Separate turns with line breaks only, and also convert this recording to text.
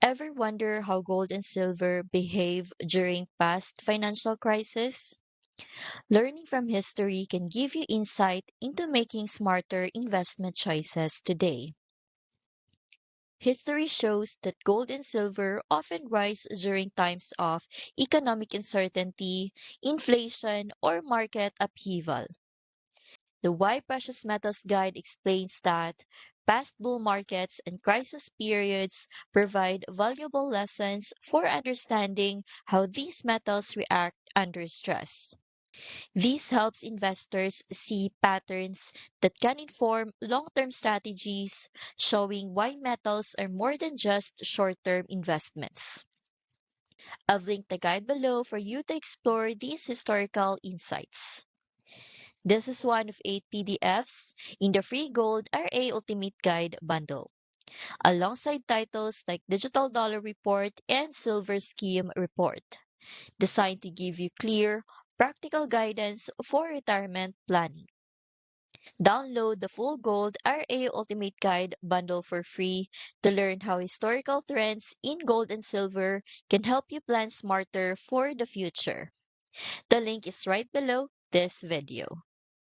Ever wonder how gold and silver behave during past financial crises? Learning from history can give you insight into making smarter investment choices today. History shows that gold and silver often rise during times of economic uncertainty, inflation, or market upheaval. The Why Precious Metals Guide explains that past bull markets and crisis periods provide valuable lessons for understanding how these metals react under stress. This helps investors see patterns that can inform long-term strategies, showing why metals are more than just short-term investments. I've linked the guide below for you to explore these historical insights. This is one of 8 PDFs in the free Gold RA Ultimate Guide bundle, alongside titles like Digital Dollar Report and Silver Scheme Report, designed to give you clear, practical guidance for retirement planning. Download the full Gold RA Ultimate Guide bundle for free to learn how historical trends in gold and silver can help you plan smarter for the future. The link is right below this video.